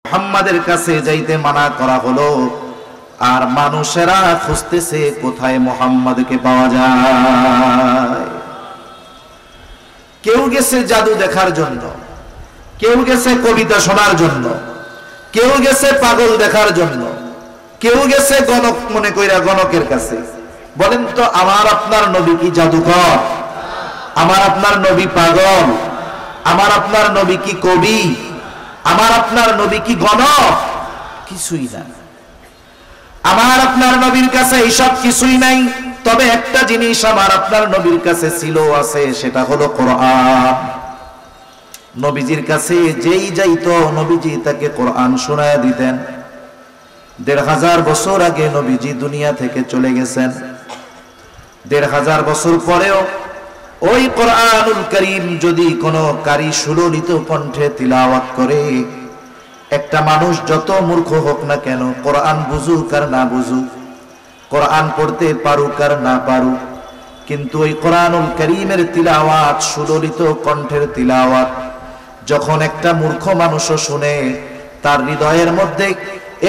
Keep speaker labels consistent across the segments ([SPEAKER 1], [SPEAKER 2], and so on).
[SPEAKER 1] মুহাম্মাদের কাছে যাইতে মানা করা হলো, আর মানুষেরা খুঁজতেছে কোথায় মুহাম্মাদকে পাওয়া যায়। কেউ গেছে জাদু দেখার জন্য, কেউ গেছে কবিতা শোনার জন্য, কেউ গেছে পাগল দেখার জন্য, কেউ গেছে গণক মনে কইরা গণকের কাছে। বলেন তো, আমার আপনার নবী কি জাদুকর? আমার আপনার নবী পাগল? আমার আপনার নবী কি কবি? আমার আপনার নবী কি গণক? কিছুই না। আমার আপনার নবীর কাছে এইসব কিছুই নাই। তবে একটা জিনিস আমার আপনার নবীর কাছে ছিল, আছে, সেটা হলো কোরআন। নবীজির কাছে যেই যাইতো নবীজি তাকে কোরআন শোনায়া দিতেন। ১৫০০ বছর আগে নবীজি দুনিয়া থেকে চলে গেছেন। ১৫০০ বছর পরেও ওই কোরআনুল কারীম যদি কোনো কারি সুললিত কণ্ঠে তিলাওয়াত করে, একটা মানুষ যত মূর্খ হোক না কেন, কোরআন বুঝুক আর না বুঝুক, কোরআন পড়তে পারুক আর না পারুক, কিন্তু ওই কোরআনুল কারীমের তিলাওয়াত, সুললিত কণ্ঠের তিলাওয়াত যখন একটা মূর্খ মানুষও শুনে, তার হৃদয়ের মধ্যে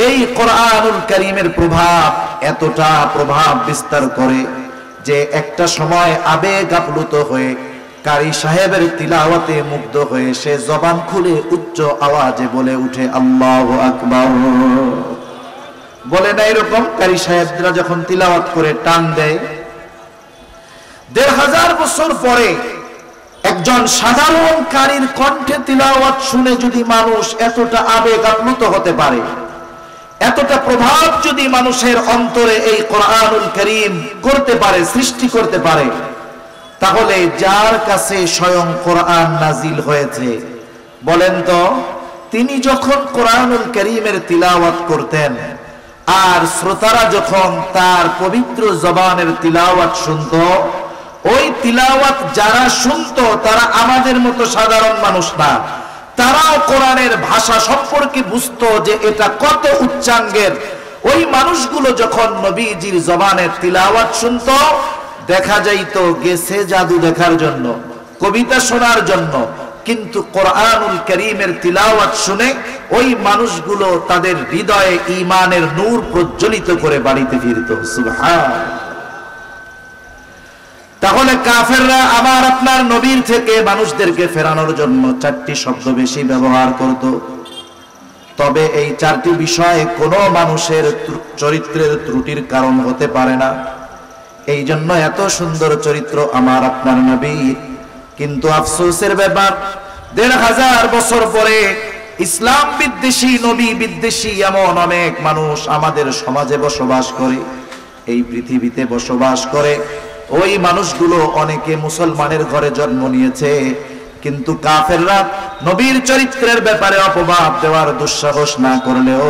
[SPEAKER 1] এই কোরআনুল কারীমের প্রভাব এতটা প্রভাব বিস্তার করে যে একটা সময় আবেগ আপ্লুত হয়ে কারি সাহেবের তিলাওয়াতে মুগ্ধ হয়ে সে জবান খুলে উচ্চ আওয়াজে বলে উঠে আল্লাহু আকবার। বলে না এরকম? কারি সাহেবরা যখন তিলাওয়াত করে টান দেয়, ১৫০০ বছর পরে একজন সাধারণ কারির কণ্ঠে তিলাওয়াত শুনে যদি মানুষ এতটা আবেগ আপ্লুত হতে পারে, এতটা প্রভাব যদি মানুষের অন্তরে এই কোরআনুল কারীম করতে পারে, সৃষ্টি করতে পারে, তাহলে যার কাছে স্বয়ং কোরআন নাজিল হয়েছে, বলেন তো, তিনি যখন কোরআনুল কারীমের তিলাওয়াত করতেন আর শ্রোতারা যখন তার পবিত্র জবানের তিলাওয়াত শুনত, ওই তিলাওয়াত যারা শুনতো তারা আমাদের মতো সাধারণ মানুষ না, তারাও কোরআনের ভাষা সম্পর্কে বুঝতো যে এটা কত উচ্চাঙ্গের। ওই মানুষগুলো যখন নবীজির জবানের তিলাওয়াত শুনতো, দেখা যাইতো গেছে জাদু দেখার জন্য, কবিতা শোনার জন্য, কিন্তু কোরআনুল কারীমের তিলাওয়াত শুনে ওই মানুষগুলো তাদের হৃদয়ে ঈমানের নূর প্রজ্বলিত করে বাড়িতে ফিরত। সুবহানাল্লাহ। তাহলে কাফেররা আমার আপনার নবীর থেকে মানুষদেরকে ফেরানোর জন্য ৪টি শব্দ বেশি ব্যবহার করত। তবে এই ৪টি বিষয় কোনো মানুষের চরিত্রের ত্রুটির কারণ হতে পারে না। এই জন্য এত সুন্দর চরিত্র আমার আপনার নবীর। কিন্তু আফসোসের ব্যাপার, ১৫০০ বছর পরে ইসলাম বিদ্বেষী, নবী বিদ্বেষী এমন অনেক মানুষ আমাদের সমাজে বসবাস করে, এই পৃথিবীতে বসবাস করে। ওই মানুষগুলো অনেকে মুসলমানের ঘরে জন্ম নিয়েছে, কিন্তু কাফেররা নবীর চরিত্রের ব্যাপারে অপবাদ দেওয়ার দুঃসাহস না করলেও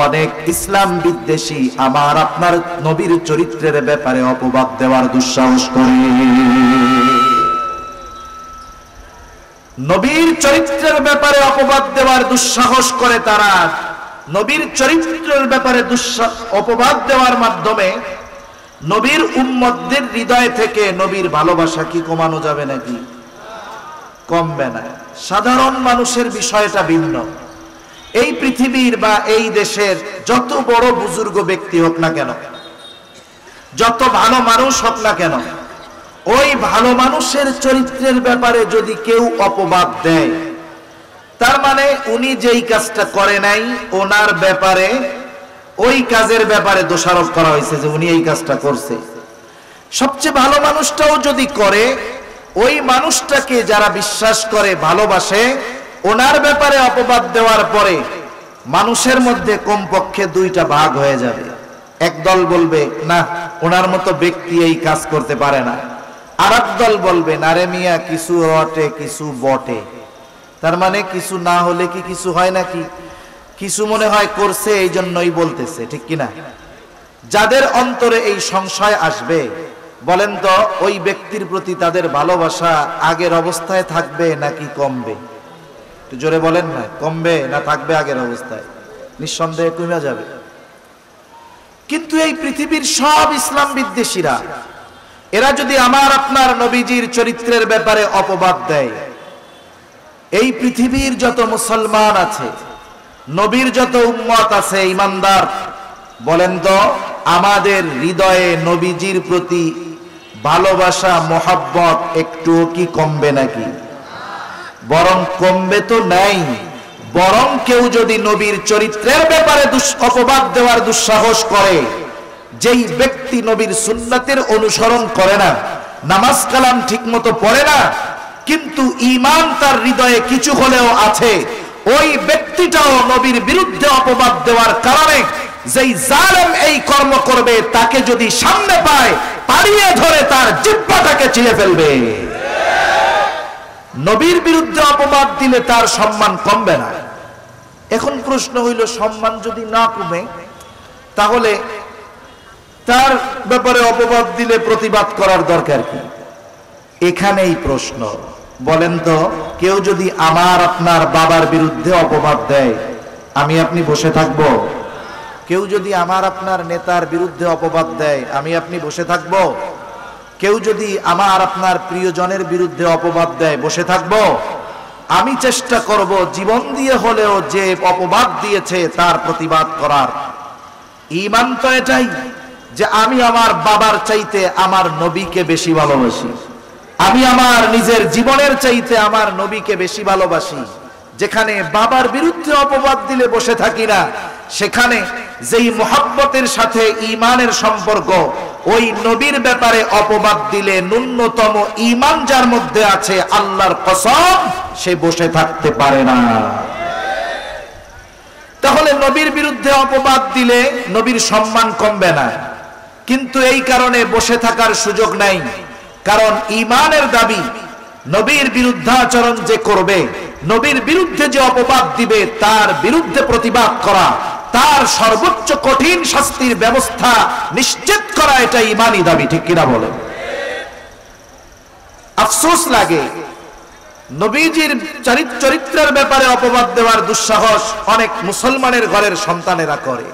[SPEAKER 1] অনেক ইসলাম বিদ্বেষী আমার আপনার নবীর চরিত্রের ব্যাপারে অপবাদ দেওয়ার দুঃসাহস করে। নবীর চরিত্রের ব্যাপারে অপবাদ দেওয়ার দুঃসাহস করে তারা। নবীর চরিত্রের ব্যাপারে অপবাদ দেওয়ার মাধ্যমে নবীর উম্মতদের হৃদয় থেকে নবীর ভালোবাসা কি কমানো যাবে নাকি? কমবে না। সাধারণ মানুষের বিষয়টা ভিন্ন। এই পৃথিবীর বা এই দেশের যত বড় বুজুর্গ ব্যক্তি হোক না কেন, যত ভালো মানুষ হোক না কেন, ওই ভালো মানুষের চরিত্রের ব্যাপারে যদি কেউ অপবাদ দেয়, তার মানে উনি যেই কাজটা করে নাই ওনার ব্যাপারে, ওই কাজের ব্যাপারে দোষারোপ করা হয়েছে যে উনি এই কাজটা করছে। সবচেয়ে ভালো মানুষটাও যদি করে, ওই মানুষটাকে যারা বিশ্বাস করে, ভালোবাসে, ওনার ব্যাপারে অপবাদ দেওয়ার পরে মানুষের মধ্যে কমপক্ষে 2টা ভাগ হয়ে যাবে। একদল বলবে না, ওনার মতো ব্যক্তি এই কাজ করতে পারে না। আর একদল বলবে না রে মিয়া, কিছু রটে কিছু বটে। তার মানে কিছু না হলে কি কিছু হয় নাকি? কিছু মনে হয় করছে, এই জন্যই বলতেছে, ঠিক কিনা? যাদের অন্তরে এই সংশয় আসবে, বলেন তো ওই ব্যক্তির প্রতি তাদের ভালোবাসা আগের অবস্থায় থাকবে নাকি কমবে? একটু জোরে বলেন না, কমবে না থাকবে আগের অবস্থায়? নিঃসন্দেহে কমে যাবে। কিন্তু এই পৃথিবীর সব ইসলাম বিদ্বেষীরা, এরা যদি আমার আপনার নবীজির চরিত্রের ব্যাপারে অপবাদ দেয়, এই পৃথিবীর যত মুসলমান আছে নবীর যত উম্মত আছে ইমানদার, বলেন তো আমাদের হৃদয়ে নবীজির প্রতি ভালোবাসা মোহাব্বত একটু কি কমবে নাকি? বরং কমবে তো নাই। বরং কেউ যদি নবীর চরিত্রের ব্যাপারে অপবাদ দেওয়ার দুঃসাহস করে, যেই ব্যক্তি নবীর সুন্নাতের অনুসরণ করে না, নামাজ কালাম ঠিক মতো পড়ে না, কিন্তু ঈমান তার হৃদয়ে কিছু হলেও আছে, ওই ব্যক্তিটাও নবীর বিরুদ্ধে অপবাদ দেওয়ার কারণে যেই জালেম এই কর্ম করবে, তাকে যদি সামনে পায় পাড়িয়ে ধরে তার জিহ্বাটাকে ছিঁড়ে ফেলবে। নবীর বিরুদ্ধে অপবাদ দিলে তার সম্মান কমবে না। এখন প্রশ্ন হইল, সম্মান যদি না কমে তাহলে তার ব্যাপারে অপবাদ দিলে প্রতিবাদ করার দরকার কি? এখানেই প্রশ্ন। বলেন তো কেউ যদি আমার আপনার বাবার বিরুদ্ধে অপবাদ দেয়, আমি আপনি বসে থাকব? কেউ যদি আমার আপনার নেতার বিরুদ্ধে অপবাদ দেয়, আমি আপনি বসে থাকব? কেউ যদি আমার আপনার প্রিয়জনের বিরুদ্ধে অপবাদ দেয়, বসে থাকব? আমি চেষ্টা করব জীবন দিয়ে হলেও যে অপবাদ দিয়েছে তার প্রতিবাদ করার। ঈমান তো এটাই যে আমি আমার বাবার চাইতে আমার নবীকে বেশি ভালোবাসি, আমি আমার নিজের জীবনের চাইতে আমার নবীকে বেশি ভালোবাসি। যেখানে বাবার বিরুদ্ধে অপবাদ দিলে বসে থাকি না, সেখানে যেই মুহাব্বতের সাথে ঈমানের সম্পর্ক, ওই নবীর ব্যাপারে অপবাদ দিলে ন্যূনতম ঈমান যার মধ্যে আছে, আল্লাহর কসম, সে বসে থাকতে পারে না। তাহলে নবীর বিরুদ্ধে অপবাদ দিলে নবীর সম্মান কমবে না, কিন্তু এই কারণে বসে থাকার সুযোগ নাই। কারণ ঈমানের দাবি, নবীর বিরুদ্ধাচরণ যে করবে, নবীর বিরুদ্ধে যে অপবাদ দিবে, তার বিরুদ্ধে প্রতিবাদ করা, তার সর্বোচ্চ কঠিন শাস্তির ব্যবস্থা নিশ্চিত করা, এটা ঈমানি দাবি। ঠিক কিনা বলেন? আফসোস লাগে, নবীজির চরিত্রের ব্যাপারে অপবাদ দেওয়ার দুঃসাহস অনেক মুসলমানের ঘরের সন্তানেরা করে।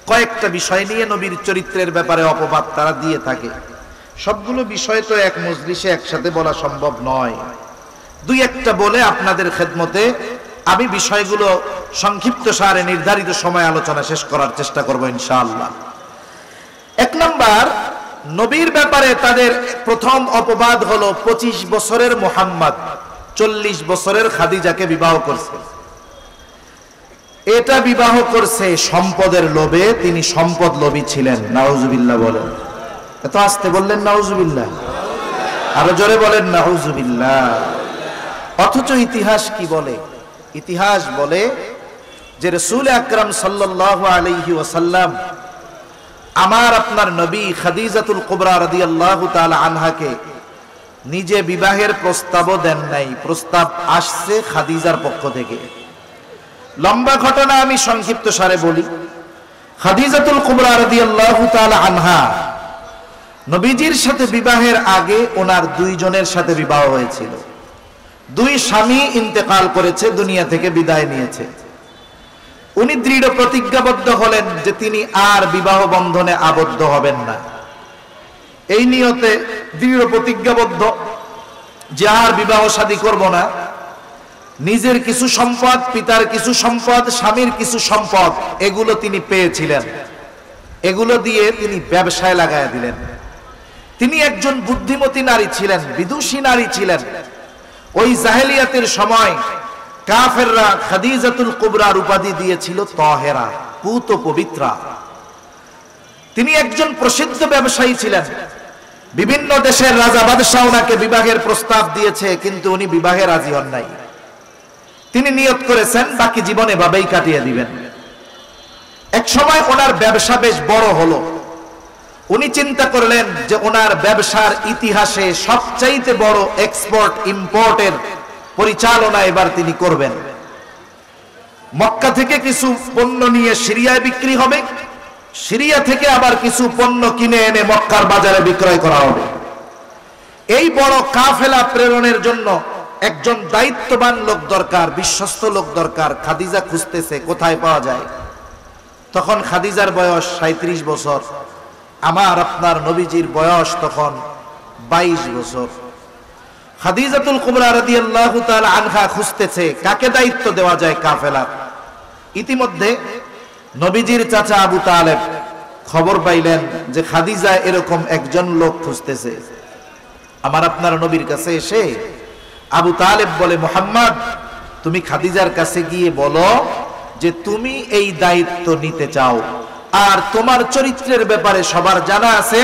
[SPEAKER 1] কয়েকটা বিষয় নিয়ে নবীর চরিত্রের ব্যাপারে অপবাদ তারা দিয়ে থাকে। সবগুলো বিষয় তো এক মজলিসে একসাথে বলা সম্ভব নয়। দুই একটা বলে আপনাদের খেদমতে আমি বিষয়গুলো সংক্ষিপ্ত সারে নির্ধারিত সময় আলোচনা শেষ করার চেষ্টা করব ইনশাআল্লাহ। এক নাম্বার, নবীর ব্যাপারে তাদের প্রথম অপবাদ হলো 25 বছরের মুহাম্মদ 40 বছরের খাদিজাকে বিবাহ করছে। এটা বিবাহ করছে সম্পদের লোভে। তিনি সম্পদ লোভী ছিলেন। নাউজুবিল্লাহ বলেন। এত আস্তে বললেন নাউজুবিল্লাহ, আরো জোরে বলেন নাউজুবিল্লাহ। অথচ ইতিহাস কি বলে? ইতিহাস বলে যে রাসূল আকরাম সাল্লাল্লাহু আলাইহি ওয়াসাল্লাম আমার আপনার নবী খাদিজাতুল কুবরা রাদিয়াল্লাহু তাআলা আনহাকে নিজে বিবাহের প্রস্তাবও দেন নাই। প্রস্তাব আসছে খাদিজার পক্ষ থেকে। লম্বা ঘটনা আমি সংক্ষিপ্ত সারে বলি। খাদিজাতুল কুবরা রাদিয়াল্লাহু তাআলা আনহা নবীজির সাথে বিবাহের আগে ওনার দুইজনের সাথে বিবাহ হয়েছিল। দুই স্বামী ইন্তেকাল করেছে, দুনিয়া থেকে বিদায় নিয়েছে। উনি দৃঢ় প্রতিজ্ঞাবদ্ধ হলেন যে তিনি আর বিবাহ বন্ধনে আবদ্ধ হবেন না। এই নিয়তে দৃঢ় প্রতিজ্ঞাবদ্ধ যে আর বিবাহ শাদী করব না। নিজের কিছু সম্পদ, পিতার কিছু সম্পদ, স্বামীর কিছু সম্পদ, এগুলো তিনি পেয়েছিলেন। এগুলো দিয়ে তিনি ব্যবসায় লাগায় দিলেন। তিনি একজন বুদ্ধিমতী নারী ছিলেন, বিদুষী নারী ছিলেন। ওই জাহেলিয়াতের সময় কাফেররা খাদিজাতুল কুবরার উপাধি দিয়েছিল তাহেরা, পুত পবিত্রা। তিনি একজন প্রসিদ্ধ ব্যবসায়ী ছিলেন। বিভিন্ন দেশের রাজা বাদশাহ ওনাকে বিবাহের প্রস্তাব দিয়েছে, কিন্তু উনি বিবাহে রাজি হন নাই। তিনি নিয়ত করেছেন বাকি জীবন এভাবেই কাটিয়ে দিবেন। এক সময় ওনার ব্যবসা বেশ বড় হলো। উনি চিন্তা করলেন যে ওনার ব্যবসার ইতিহাসে সবচাইতে বড় এক্সপোর্ট ইম্পোর্টের পরিচালনা এবার তিনি করবেন। মক্কা থেকে কিছু পণ্য নিয়ে সিরিয়ায় বিক্রি হবে, সিরিয়া থেকে আবার কিছু পণ্য কিনে এনে মক্কার বাজারে বিক্রয় করা হবে। এই বড় কাফেলা প্রেরণের জন্য একজন দায়িত্ববান লোক দরকার, বিশ্বস্ত লোক দরকার। খাদিজা খুঁজতেছে কোথায় পাওয়া যায়। তখন খাদিজার বয়স 37 বছর, আমার আপনার নবীজির বয়স তখন 22 বছর। খাদিজাতুল কুবরা রাদিয়াল্লাহু তাআলা আনহা খুঁজতেছে কাকে দায়িত্ব দেওয়া যায় কাফেলার। ইতিমধ্যে নবীজির চাচা আবু তালেব খবর পাইলেন যে খাদিজা এরকম একজন লোক খুঁজতেছে। আমার আপনার নবীর কাছে এসে আবু তালেব বলে, মুহাম্মদ তুমি খাদিজার কাছে গিয়ে বলো যে তুমি এই দায়িত্ব নিতে চাও, আর তোমার চরিত্রের ব্যাপারে সবার জানা আছে,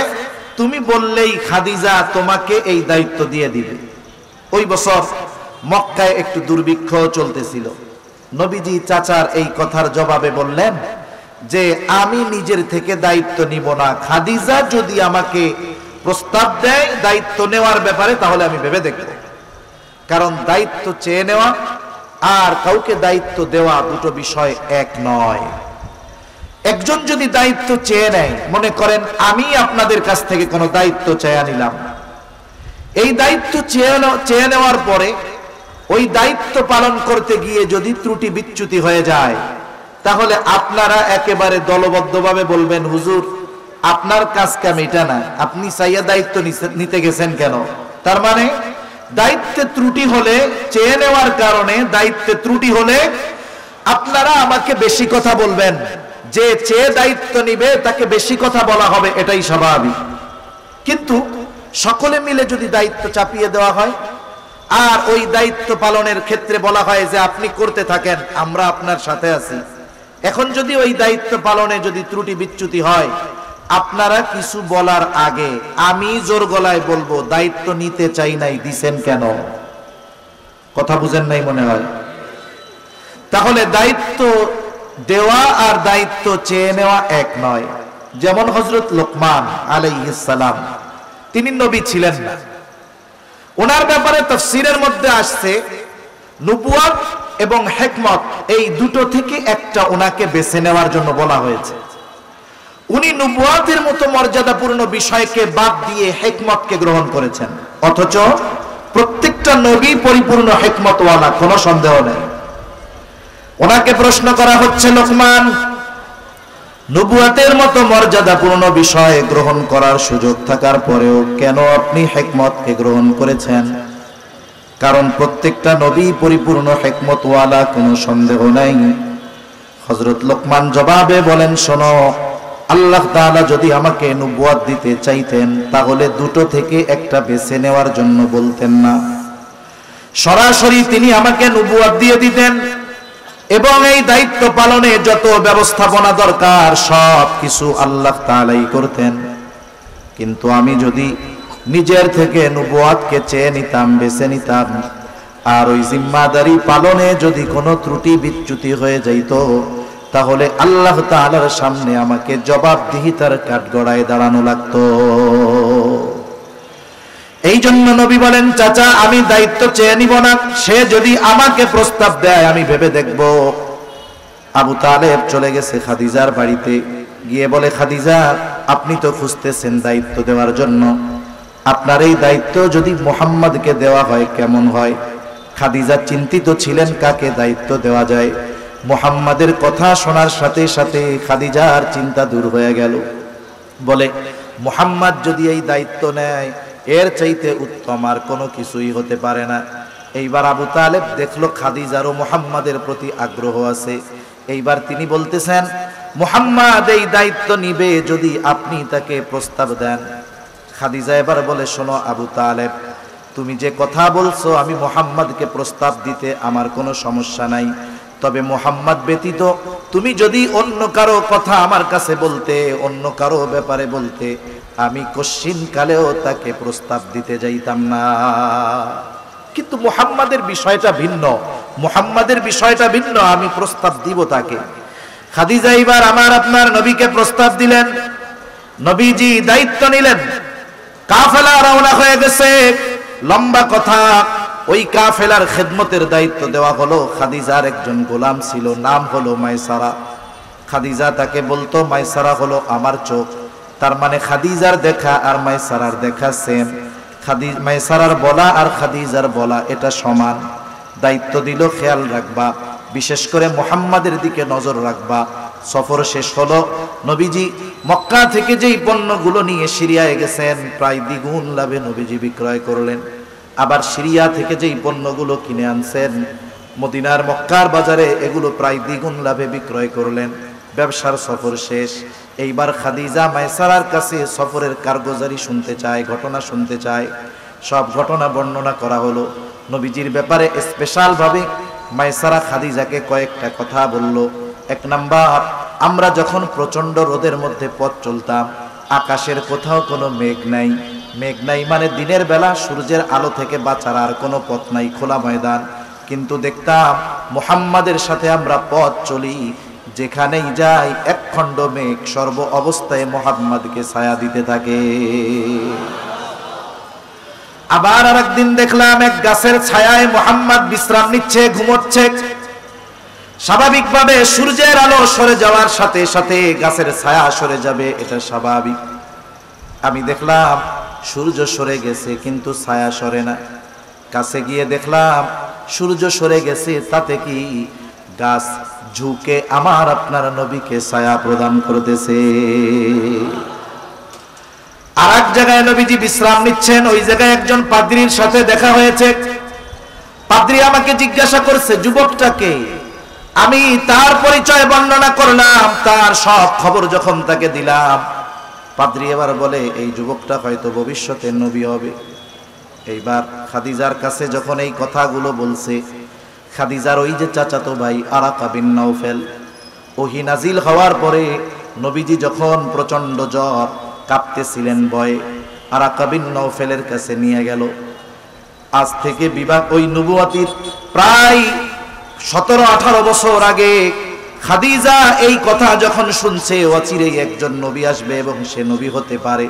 [SPEAKER 1] তুমি বললেই খাদিজা তোমাকে এই দায়িত্ব দিয়ে দিবে। ওই বছর মক্কায় একটু দুর্ভিক্ষ চলতেছিল। নবীজি চাচার এই কথার জবাবে বললেন যে আমি নিজের থেকে দায়িত্ব নিব না, খাদিজা যদি আমাকে প্রস্তাব দেয় দায়িত্ব নেওয়ার ব্যাপারে তাহলে আমি ভেবে দেখব। কারণ দায়িত্ব চেয়ে নেওয়া আর কাউকে দায়িত্ব দেওয়া দুটো বিষয় এক নয়। একজন যদি দায়িত্ব চেয়ে নেয়, মনে করেন আমি আপনাদের কাছ থেকে কোনো দায়িত্ব চেয়ে নিলাম, এই দায়িত্ব চেয়ে নেওয়ার পরে ওই দায়িত্ব পালন করতে গিয়ে যদি ত্রুটি বিচ্যুতি হয়ে যায়, তাহলে আপনারা একেবারে দলবদ্ধভাবে বলবেন, হুজুর আপনার কাজ কেন এটা না, আপনি চাইয়া দায়িত্ব নিতে গেছেন কেন? তার মানে দায়িত্বে ত্রুটি হলে, চেয়ে নেওয়ার কারণে দায়িত্বে ত্রুটি হলে আপনারা আমাকে বেশি কথা বলবেন, যে চেয়ে দায়িত্ব নিবে তাকে বেশি কথা বলা হবে, এটাই স্বাভাবিক। কিন্তু সকলে মিলে যদি দায়িত্ব চাপিয়ে দেওয়া হয় আর ওই দায়িত্ব পালনের ক্ষেত্রে বলা হয় যে আপনি করতে থাকেন, আমরা আপনার সাথে আছি, এখন যদি ওই দায়িত্ব পালনে যদি ত্রুটি বিচ্যুতি হয়, আপনারা কিছু বলার আগে আমি জোর গলায় বলবো দায়িত্ব নিতে চাই নাই, দিছেন কেন? কথা বুঝেন নাই মনে হয়। তাহলে দায়িত্ব দেওয়া আর দায়িত্ব চেয়ে নেওয়া এক নয়। যেমন হযরত লোকমান আলাইহিস সালাম, তিনি নবী ছিলেন না, ওনার ব্যাপারে তাফসীরের মধ্যে আসছে নবুয়ত এবং হিকমত এই দুটো থেকে একটা ওনাকে বেছে নেওয়ার জন্য বলা হয়েছে। উনি নবুয়তের মতো মর্যাদাপূর্ণ বিষয়কে বাদ দিয়ে হিকমতকে গ্রহণ করেছেন, অথচ প্রত্যেকটা নবী পরিপূর্ণ হিকমতওয়ালা, কোনো সন্দেহ নেই। ওনাকে প্রশ্ন করা হচ্ছে, লোকমান নবুয়তের মতো মর্যাদাপূর্ণ বিষয় গ্রহণ করার সুযোগ থাকার পরেও কেন আপনি হিকমতকে গ্রহণ করেছেন? কারণ প্রত্যেকটা নবী পরিপূর্ণ হিকমতওয়ালা, কোনো সন্দেহ নাই। হযরত লোকমান জবাবে বলেন, শোনো, আল্লাহ তাআলা যদি আমাকে নবুয়ত দিতে চাইতেন তাহলে দুটো থেকে একটা বেছে নেওয়ার জন্য বলতেন না, সরাসরি তিনি আমাকে নবুয়ত দিয়ে দিতেন এবং এই দায়িত্ব পালনে যত ব্যবস্থাপনা দরকার সব কিছু আল্লাহ তাআলাই করতেন। কিন্তু আমি যদি নিজের থেকে নবুয়তকে চেয়ে নিতাম, বেছে নিতাম, আর ওই জিম্মাদারি পালনে যদি কোনো ত্রুটি বিচ্যুতি হয়ে যাইত, তাহলে আল্লাহ তাআলার সামনে আমাকে জবাবদিহিতার কাঠগড়ায় দাঁড়ানো লাগতো। এই জন্য নবী বলেন, চাচা আমি দায়িত্ব চেয়ে নিব না, সে যদি আমাকে প্রস্তাব দেয় আমি ভেবে দেখব। আবু তালেব চলে গেছে খাদিজার বাড়িতে, গিয়ে বলে, খাদিজা আপনি তো খুঁজতেছেন দায়িত্ব দেওয়ার জন্য, আপনার এই দায়িত্ব যদি মুহাম্মদকে দেওয়া হয় কেমন হয়? খাদিজা চিন্তিত ছিলেন কাকে দায়িত্ব দেওয়া যায়। মুহাম্মাদের কথা শোনার সাথে সাথে খাদিজার চিন্তা দূর হয়ে গেল। বলে, মুহাম্মদ যদি এই দায়িত্ব নেয় এর চাইতে উত্তম আর কোনো কিছুই হতে পারে না। এইবার আবু তালেব দেখলো খাদিজারও মুহাম্মাদের প্রতি আগ্রহ আছে। এইবার তিনি বলতেছেন, মুহাম্মদ এই দায়িত্ব নিবে যদি আপনি তাকে প্রস্তাব দেন। খাদিজা এবার বলে, শোনো আবু তালেব, তুমি যে কথা বলছো আমি মুহাম্মদকে প্রস্তাব দিতে আমার কোনো সমস্যা নাই, তবে মুহাম্মদ ব্যতীত তুমি যদি অন্য কারো কথা আমার কাছে বলতে, অন্য কারো ব্যাপারে বলতে, আমি কশ্চিন কালেও তাকে প্রস্তাব দিতে যাইতাম না। কিন্তু মুহাম্মাদের বিষয়টা ভিন্ন, মুহাম্মাদের বিষয়টা ভিন্ন, আমি প্রস্তাব দিব তাকে। খাদিজা এবার আমার আপনার নবীকে প্রস্তাব দিলেন, নবীজি দায়িত্ব নিলেন। কাফেলা রওনা হয়ে গেছে, লম্বা কথা। ওই কাফেলার খেদমতের দায়িত্ব দেওয়া হলো খাদিজার একজন গোলাম ছিল, নাম হলো মাইসারা। খাদিজা তাকে বলতো, মাইসারা হলো আমার চোখ। তার মানে খাদিজার দেখা আর মাইসারার দেখা সেম। মাইসারার বলা আর খাদিজার বলা এটা সমান। দায়িত্ব দিল, খেয়াল রাখবা, বিশেষ করে মুহাম্মাদের দিকে নজর রাখবা। সফর শেষ হলো, নবীজি মক্কা থেকে যেই পণ্যগুলো নিয়ে সিরিয়ায় গেছেন প্রায় দ্বিগুণ লাভে নবীজি বিক্রয় করলেন। আবার সিরিয়া থেকে যেই পণ্যগুলো কিনে আনছেন মদিনার মক্কার বাজারে এগুলো প্রায় দ্বিগুণ লাভে বিক্রয় করলেন। ব্যবসার সফর শেষ। এইবার খাদিজা মায়সারার কাছে সফরের কারগুজারি শুনতে চায়, ঘটনা শুনতে চায়। সব ঘটনা বর্ণনা করা হলো। নবীজির ব্যাপারে স্পেশাল ভাবে মায়সারা খাদিজাকে কয়েকটা কথা বলল। এক নাম্বার, আমরা যখন প্রচন্ড রোদের মধ্যে পথ চলতাম, আকাশের কোথাও কোনো মেঘ নাই। মেঘ নাই মানে দিনের বেলা সূর্যের আলো থেকে বাঁচার আর কোনো পথ নাই, খোলা ময়দান। কিন্তু দেখতাম মুহাম্মাদের সাথে আমরা পথ চলি, যেখানেই যাই এক খণ্ড মেঘ সর্ব অবস্থায় মুহাম্মাদকে ছায়া দিতে থাকে। আবার আরেকদিন দেখলাম এক গাছের ছায়ায় মুহাম্মদ বিশ্রাম নিচ্ছে, ঘুমোচ্ছে। স্বাভাবিকভাবে সূর্যের আলো সরে যাওয়ার সাথে সাথে গাছের ছায়া সরে যাবে, এটা স্বাভাবিক। আমি দেখলাম সূর্য সরে গেছে কিন্তু ছায়া সরে না। কাছে গিয়ে দেখলাম সূর্য সরে গেছে, তাতে কি গাছ ঝুঁকে আমার আপনার নবীকে ছায়া প্রদান করতেছে। আর এক জায়গায় নবীজি বিশ্রাম নিচ্ছেন, ওই জায়গায় একজন পাদ্রীর সাথে দেখা হয়েছে। পাদ্রী আমাকে জিজ্ঞাসা করছে যুবকটাকে। আমি তার পরিচয় বর্ণনা করলাম, তার সব খবর যখন তাকে দিলাম, পাদ্রী এবার বলে এই যুবকটা হয়তো ভবিষ্যতে নবী হবে। এইবার খাদিজার কাছে যখন এই কথাগুলো বলছে, খাদিজার ওই যে চাচাতো ভাই আরাকা বিন নাওফেল, ওহী নাজিল হওয়ার পরে নবীজি যখন প্রচন্ড জ্বর, কাঁপতেছিলেন ভয়ে, আরাকা বিন নাওফেলের কাছে নিয়ে গেল। আজ থেকে বিবাহ ওই নবুয়তির প্রায় 17-18 বছর আগে খাদিজা এই কথা যখন শুনছে অচিরেই একজন নবী আসবে এবং সে নবী হতে পারে,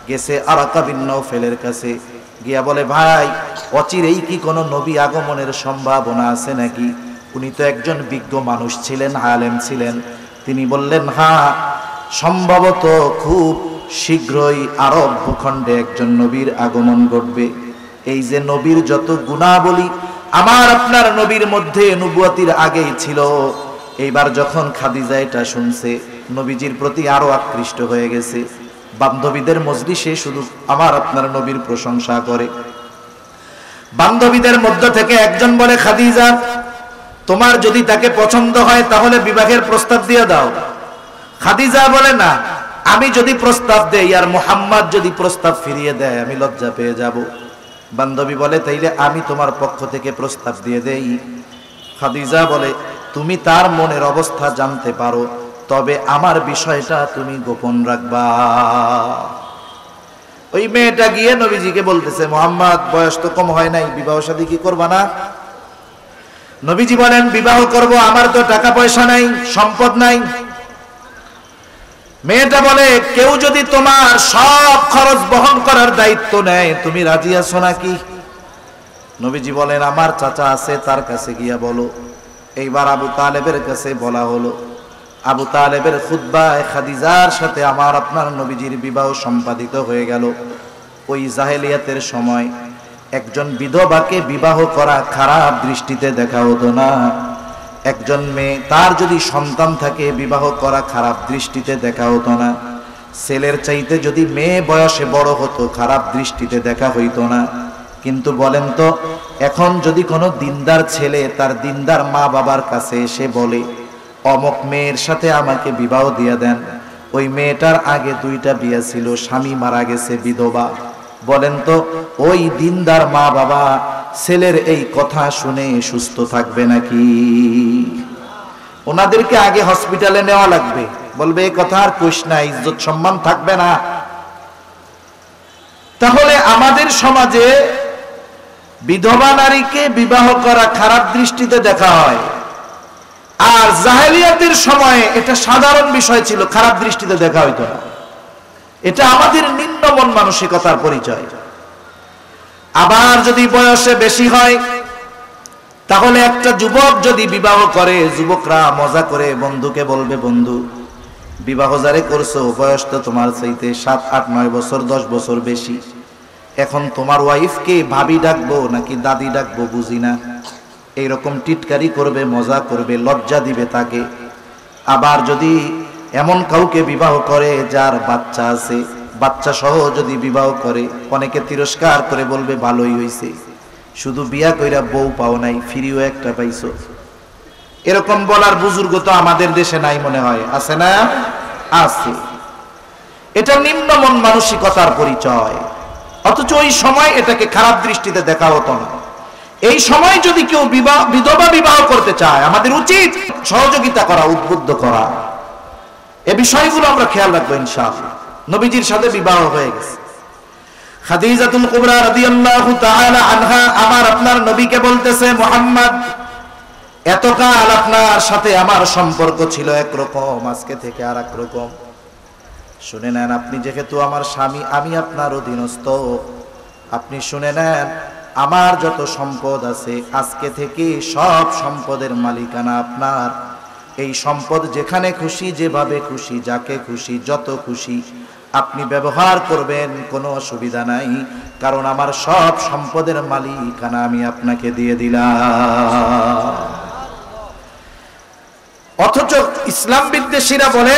[SPEAKER 1] গেছে আরাকা বিন নাওফেলের কাছে গিয়া বলে ভাই অচিরেই কি কোনো নবী আগমনের সম্ভাবনা আছে নাকি? উনি তো একজন বিজ্ঞ মানুষ ছিলেন, আলেম ছিলেন। তিনি বললেন হ্যাঁ, সম্ভবত খুব শীঘ্রই আরব ভূখণ্ডে একজন নবীর আগমন ঘটবে। এই যে নবীর যত গুণাবলী আমার আপনার নবীর মধ্যে নবুয়তির আগেই ছিল। এইবার যখন খাদিজা এটা শুনছে, নবীজির প্রতি আরো আকৃষ্ট হয়ে গেছে। বান্ধবীদের মজলিসে শুধু আমার আপনার নবীর প্রশংসা করে। বান্ধবীদের মধ্য থেকে একজন বলে খাদিজা, তোমার যদি তাকে পছন্দ হয় তাহলে বিবাহের প্রস্তাব দিয়ে দাও। খাদিজা বলে না, আমি যদি প্রস্তাব দেই আর মুহাম্মদ যদি প্রস্তাব ফিরিয়ে দেয় আমি লজ্জা পেয়ে যাব। বান্ধবী বলে তাইলে আমি তোমার পক্ষ থেকে প্রস্তাব দিয়ে দেই। খাদিজা বলে তুমি তার মনের অবস্থা জানতে পারো, তবে আমার বিষয়টা তুমি গোপন রাখবা। ওই মেয়েটা গিয়ে নবীজিকে বলতেছে মুহাম্মদ বয়স তো কম হয় নাই, বিবাহ শাদী কি করবা না? নবীজি বলেন বিবাহ করব, আমার তো টাকা পয়সা নাই, সম্পদ নাই। মেয়েটা বলে কেউ যদি তোমার সব খরচ বহন করার দায়িত্ব নেয় তুমি রাজি আছো নাকি? নবীজি বলেন আমার চাচা আছে, তার কাছে গিয়া বলো। এইবার আবু তালেবের কাছে বলা হলো। আবু তালেবের খুতবায় খাদিজার সাথে আমার আপনার নবীজির বিবাহ সম্পাদিত হয়ে গেল। ওই জাহেলিয়াতের সময় একজন বিধবাকে বিবাহ করা খারাপ দৃষ্টিতে দেখা হতো না। একজন মেয়ে তার যদি সন্তান থাকে বিবাহ করা খারাপ দৃষ্টিতে দেখা হতো না। ছেলের চাইতে যদি মেয়ে বয়সে বড় হতো খারাপ দৃষ্টিতে দেখা হইতো না। কিন্তু বলেন তো এখন যদি কোনো দিনদার ছেলে তার দিনদার মা বাবার কাছে এসে বলে অমুক মেয়ের সাথে আমাকে বিবাহ দিয়ে দেন, ওই মেয়েটার আগে 2টা বিয়ে ছিল, স্বামী মারা গেছে, বিধবা, বলেন তো ওই দিনদার মা বাবা ছেলের এই কথা শুনে সুস্থ থাকবে নাকি? ওনাদেরকে আগে হসপিটালে নেওয়া লাগবে, বলবে এই কথা আর কইস না, ইজ্জত সম্মান থাকবে না। তাহলে আমাদের সমাজে বিধবা নারীকে বিবাহ করা খারাপ দৃষ্টিতে দেখা হয়, আর জাহেলিয়াতের সময়ে এটা সাধারণ বিষয় ছিল, খারাপ দৃষ্টিতে দেখা হইতো না। এটা আমাদের নিম্ন মন মানসিকতার পরিচয়। আবার যদি বয়সে বেশি হয় তাহলে একটা যুবক যদি বিবাহ করে, যুবকরা মজা করে বন্ধুকে বলবে বন্ধু বিবাহ যারে করছো বয়স তো তোমার চাইতে 7, 8, 9 বছর 10 বছর বেশি, এখন তোমার ওয়াইফকে ভাবি ডাকবো নাকি দাদি ডাকবো বুঝি না। এইরকম টিটকারি করবে, মজা করবে, লজ্জা দিবে তাকে। আবার যদি এমন কাউকে বিবাহ করে যার বাচ্চা আছে, বাচ্চা সহ যদি বিবাহ করে অনেকে তিরস্কার করে বলবে ভালোই হয়েছে, শুধু বিয়া কইরা বউ পাও নাই, ফিরিও একটা পাইছো। এরকম বলার বুজুর্গ তো আমাদের দেশে নাই মনে হয়, আছে না? আছে। এটা নিম্ন মন মানসিকতার পরিচয়। অথচ ওই সময় এটাকে খারাপ দৃষ্টিতে দেখা হতো না। এই সময় যদি কেউ বিধবা বিবাহ করতে চায়, আমাদের উচিত সহযোগিতা করা, উদ্বুদ্ধ করা। এই বিষয়গুলো আমরা খেয়াল রাখবো ইনশাআল্লাহ। নবীজির সাথে বিবাহ হয়ে গেছে। খাদিজাতুল কুবরা রাদিয়াল্লাহু তাআলা আনহা আমার আপনার নবীকে বলতেছে, মুহাম্মদ, এতকাল আপনার সাথে আমার সম্পর্ক ছিল একরকম, আজকে থেকে আর এক রকম। শুনে নেন, আপনি যেহেতু আমার স্বামী, আমি আপনার অধীনস্থ, আপনি শুনে নেন, আমার যত সম্পদ আছে আজকে থেকে সব সম্পদের মালিকানা আপনার। এই সম্পদ যেখানে খুশি, যেভাবে খুশি, যাকে খুশি, যত খুশি আপনি ব্যবহার করবেন, কোনো অসুবিধা নাই, কারণ আমার সব সম্পদের মালিকানা আমি আপনাকে দিয়ে দিলাম। অথচ ইসলাম বিদ্বেষীরা বলে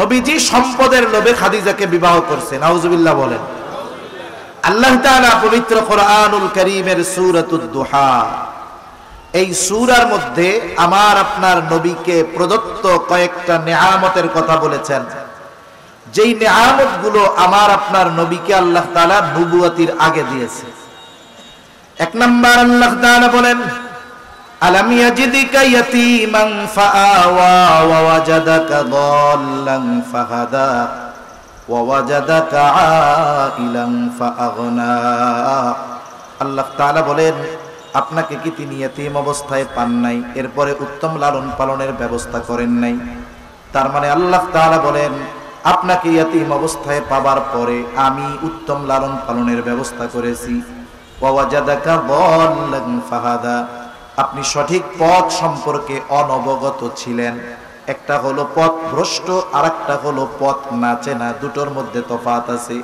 [SPEAKER 1] নবীজি সম্পদের লোভে খাদিজাকে বিবাহ করছে। নাউজুবিল্লাহ বলেন। আল্লাহ তাআলা পবিত্র কোরআনুল কারীমের সূরাতুদ দুহা, এই সূরার মধ্যে আমার আপনার নবীকে প্রদত্ত কয়েকটা নেয়ামতের কথা বলেছেন, যেই নেয়ামতগুলো আমার আপনার নবীকে আল্লাহ তাআলা নবুয়তির আগে দিয়েছে। এক নাম্বার আল্লাহ তাআলা বলেন, আলাম ইয়াজিদিকা ইয়াতীমান ফাআওয়া ওয়া ওয়াজাদাকা দাল্লান ফাহাদা ওয়া ওয়াজাদাকা আইলান ফাআগনা। আল্লাহ তাআলা বলেন, আপনাকে কি তিনি ইয়তীম অবস্থায় পান নাই, এরপরে উত্তম লালন পালনের ব্যবস্থা করেন নাই? তার মানে আল্লাহ তাআলা বলেন, আপনাকে ইয়তীম অবস্থায় পাবার পরে আমি উত্তম লালন পালনের ব্যবস্থা করেছি। ওয়া ওয়াজাদাকা দাল্লান ফাহাদা, আপনি সঠিক পথ সম্পর্কে অনবগত ছিলেন। একটা হলো পথ ভ্রষ্ট, আর একটা হলো পথ না চেনা, দুটোর মধ্যে তফাৎ আছে।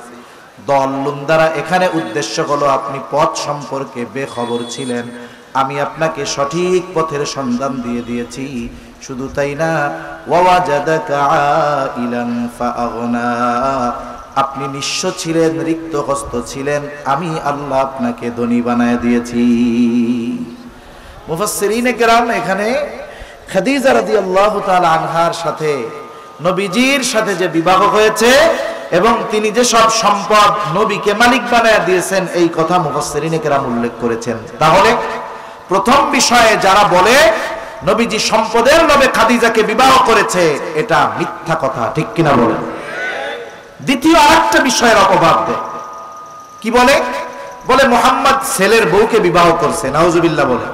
[SPEAKER 1] দল্লুন দ্বারা এখানে উদ্দেশ্য হলো আপনি পথ সম্পর্কে বেখবর ছিলেন, আমি আপনাকে সঠিক পথের সন্ধান দিয়ে দিয়েছি। শুধু তাই না, ওয়াজাদাকা আইলান ফাআগনা, আপনি নিঃস্ব ছিলেন, রিক্ত হস্ত ছিলেন, আমি আল্লাহ আপনাকে ধনী বানায় দিয়েছি। মুফাসসিরিনে কেরাম এখানে খাদিজা রাদিয়াল্লাহু তাআলা আনহার সাথে নবীজির সাথে যে বিবাহ হয়েছে এবং তিনি যে সব সম্পদ নবীকে মালিক বানায় দিয়েছেন, এই কথা মুফাসসিরিনে কেরাম উল্লেখ করেছেন। তাহলে প্রথম বিষয়ে যারা বলে নবীজি সম্পদের লোভে খাদিজাকে বিবাহ করেছে, এটা মিথ্যা কথা, ঠিক কিনা বলেন? দ্বিতীয় আরেকটা বিষয়ের অপবাদ দেয়। কি বলে? বলে মুহাম্মদ ছেলের বউকে বিবাহ করছে। নাউজুবিল্লাহ বলে।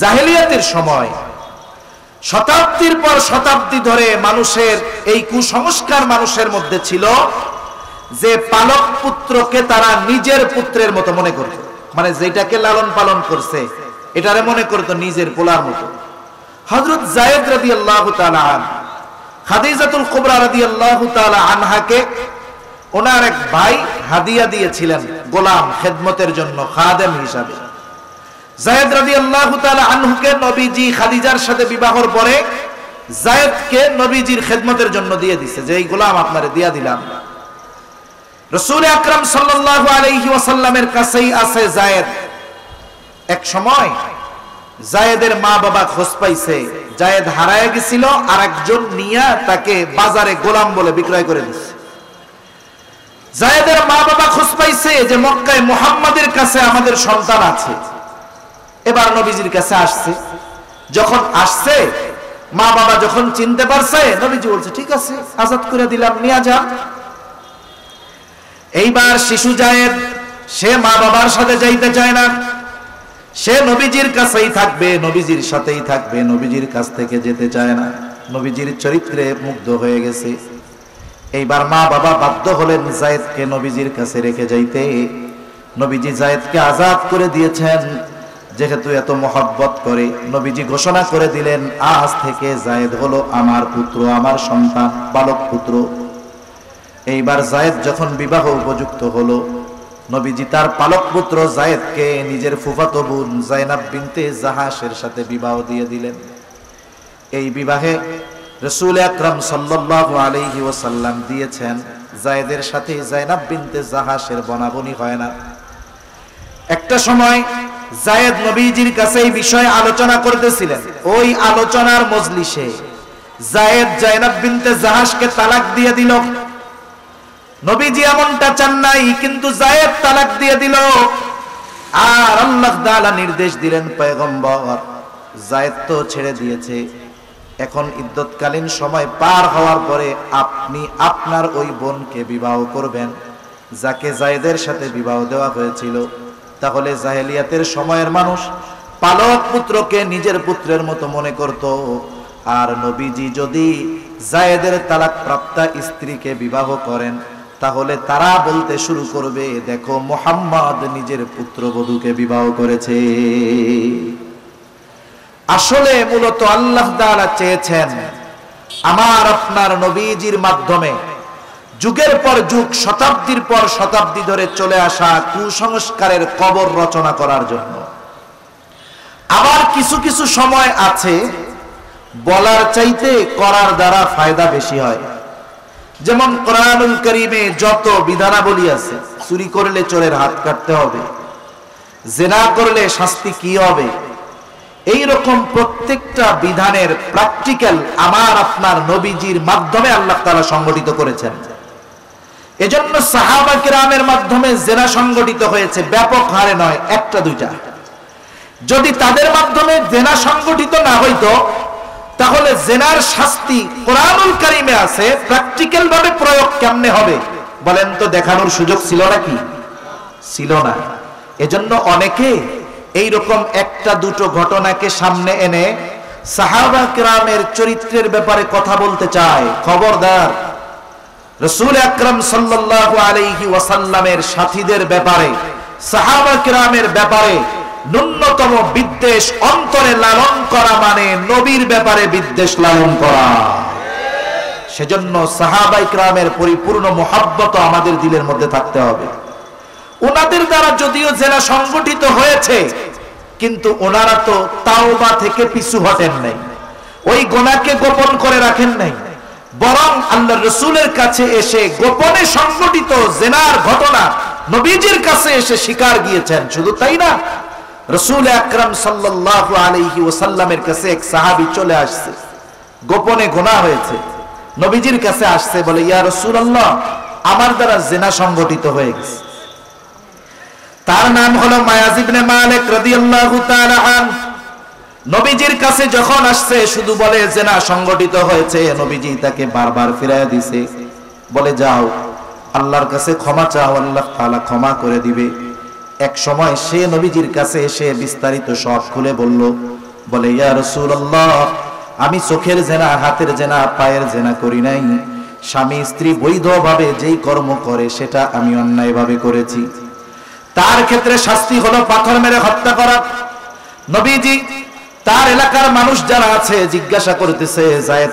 [SPEAKER 1] জাহেলিয়াতের সময় শতাব্দীর পর শতাব্দী ধরে মানুষের এই কুসংস্কার মানুষের মধ্যে ছিল যে পালক পুত্রকে তারা নিজের পুত্রের মতো মনে করত, মানে যেটাকে লালন পালন করছে এটারে মনে করতো নিজের পোলার মতো। হযরত যায়েদ রাদিয়াল্লাহু তাআলা আনহু খাদিজাতুল কুবরা রাদিয়াল্লাহু তাআলা আনহাকে ওনার এক ভাই হাদিয়া দিয়েছিলেন গোলাম খেদমতের জন্য, খাদেম হিসাবে। যায়েদ রাদিয়াল্লাহু তাআলা আনহুকে নবীজি খাদিজার সাথে বিবাহর পরে যায়েদকে নবীজির খেদমতের জন্য দিয়ে দিয়েছে, যে এই গোলাম আপনারে দিয়া দিলাম। রাসূল আকরাম সাল্লাল্লাহু আলাইহি ওয়াসাল্লামের কাছেই আছে যায়েদ। এক সময় যায়েদের মা বাবা খোঁজ পাইছে যায়েদ হারায় গেছিল, আর একজন নিয়া তাকে বাজারে গোলাম বলে বিক্রয় করে দিচ্ছে। যায়েদের মা বাবা খোঁজ পাইছে যে মক্কায় মুহাম্মাদের কাছে আমাদের সন্তান আছে, এবার নবীজির কাছে আসছে। যখন আসছে, মা বাবা যখন চিনতে পারছে, নবীজি বলছে ঠিক আছে, আজাদ করে দিলাম, নিয়ে যা। এইবার শিশু যায়েদ, সে মা বাবার সাথে যাইতে চায় না, সে নবীজির কাছেই থাকবে, নবীজির সাথেই থাকবে, নবীজির কাছ থেকে যেতে চায় না। নবীজির চরিত্রে মুগ্ধ হয়ে গেছে। এইবার মা বাবা বাধ্য হলেন যায়েদকে নবীজির কাছে রেখে যাইতে। নবীজি যায়েদকে আজাদ করে দিয়েছেন। যেহেতু এত মহব্বত করে, নবীজি ঘোষণা করে দিলেন, আজ থেকে যায়েদ হলো আমার পুত্র, আমার সন্তান, বালক পুত্র। এইবার যায়েদ যখন বিবাহ উপযুক্ত হলো, নবীজি তার পালক পুত্র যায়েদকে নিজের ফুফাতো বোন যায়নাব বিনতে জাহাসের সাথে বিবাহ দিয়ে দিলেন। এই বিবাহে রাসূল আকরাম সাল্লাল্লাহু আলাইহি ওয়াসাল্লাম দিয়েছেন, যায়েদের সাথে যায়নাব বিনতে জাহাসের বনাবনি হয় না। একটা সময় যায়েদ নবীজির কাছে এই বিষয়ে আলোচনা করতেছিলেন। ওই আলোচনার মজলিসে যায়েদ জায়নাব বিনতে জাহাশকে তালাক দিয়ে দিল। নবীজি এমনটা চান নাই, কিন্তু যায়েদ তালাক দিয়ে দিল। আর আল্লাহ তাআলা নির্দেশ দিলেন, পয়গম্বর যায়েদ তো ছেড়ে দিয়েছে, এখন ইদ্যতকালীন সময় পার হওয়ার পরে আপনি আপনার ওই বোনকে বিবাহ করবেন, যাকে যায়েদের সাথে বিবাহ দেওয়া হয়েছিল। তাহলে জাহেলিয়াতের সময়ের মানুষ পালক পুত্রকে নিজের পুত্রের মতো মনে করত। আর নবীজি যদি যায়েদের তালাক প্রাপ্তা স্ত্রীকে বিবাহ করেন, তাহলে তারা বলতে শুরু করবে, দেখো মুহাম্মদ নিজের পুত্রবধূকে বিবাহ করেছে। আসলে মূলত আল্লাহ তাআলা চেয়েছেন আমার আপনার নবীজির মাধ্যমে যুগের পর যুগ, শতাব্দীর পর শতাব্দী ধরে চলে আসা কুসংস্কারের কবর রচনা করার জন্য। আবার কিছু কিছু সময় আছে বলার চাইতে করার দ্বারা ফায়দা বেশি হয়। যেমন কোরআনুল কারীমে যত বিধানাবলী আছে, চুরি করলে চোরের হাত কাটতে হবে, জিনা করলে শাস্তি কি হবে, এই রকম প্রত্যেকটা বিধানের প্র্যাকটিক্যাল আমার আপনার নবীজির মাধ্যমে আল্লাহ তাআলা সংগঠিত করেছেন। এজন্য সাহাবা কিরামের মাধ্যমে জিনা সংগঠিত হয়েছে, ব্যাপক হারে নয়, একটা দুইটা। যদি তাদের মাধ্যমে জিনা সংগঠিত না হইতো, তাহলে জিনার শাস্তি কোরআনুল কারীমে আছে, প্র্যাকটিক্যাল ভাবে প্রয়োগ কেমনে হবে বলেন তো? দেখানোর সুযোগ ছিল নাকি? ছিল না। এজন্য অনেকে এইরকম একটা দুটো ঘটনাকে সামনে এনে সাহাবা কিরামের চরিত্রের ব্যাপারে কথা বলতে চায়। খবরদার, রাসূল আকরাম সাল্লাল্লাহু আলাইহি ওয়াসাল্লামের সাথীদের ব্যাপারে, সাহাবা কিরামের ব্যাপারে ন্যূনতম বিদ্বেষ অন্তরে লালন করা মানে নবীর ব্যাপারে বিদ্বেষ লালন করা। সেজন্য সাহাবায়ে কিরামের পরিপূর্ণ মুহাব্বত আমাদের দিলের মধ্যে থাকতে হবে। ওনাদের দ্বারা যদিও জেনা সংগঠিত হয়েছে, কিন্তু ওনারা তো তাওবা থেকে পিছু হটেন নাই, ওই গুনাহকে গোপন করে রাখেন নাই, বরং আল্লাহর রাসূলের কাছে এসে গোপনে সংগঠিত জেনার ঘটনা নবীজির কাছে এসে স্বীকার গিয়েছেন। শুধু তাই না, রাসূল আকরাম সাল্লাল্লাহু আলাইহি ওয়াসাল্লামের কাছে এক সাহাবী চলে আসছে, গোপনে গুনাহ হয়েছে, নবীজির কাছে আসছে, বলে ইয়া রাসূলুল্লাহ, আমার দ্বারা জিনা সংগঠিত হয়ে গেছে। তার নাম হলো মায়াজ ইবনে মালিক রাদিয়াল্লাহু তাআলা আনহু। নবীজির কাছে যখন আসছে শুধু বলে জিনা সংগঠিত হয়েছে, নবীজি তাকে বারবার ফিরাইয়া দিছে, বলে যাও আল্লাহর কাছে ক্ষমা চাও, আল্লাহ তাআলা ক্ষমা করে দিবে। এক সময় সে নবীজির কাছে এসে বিস্তারিত সব খুলে বলল, বলে ইয়া রাসূলুল্লাহ, আমি চোখের জেনা, হাতের জেনা, পায়ের জেনা করি নাই, স্বামী স্ত্রী বৈধভাবে যেই কর্ম করে সেটা আমি অন্যায়ভাবে করেছি। তার ক্ষেত্রে শাস্তি হলো পাথর মেরে হত্যা করা। নবীজি তার এলাকার মানুষ যারা আছে জিজ্ঞাসা করতেছে, যায়েদ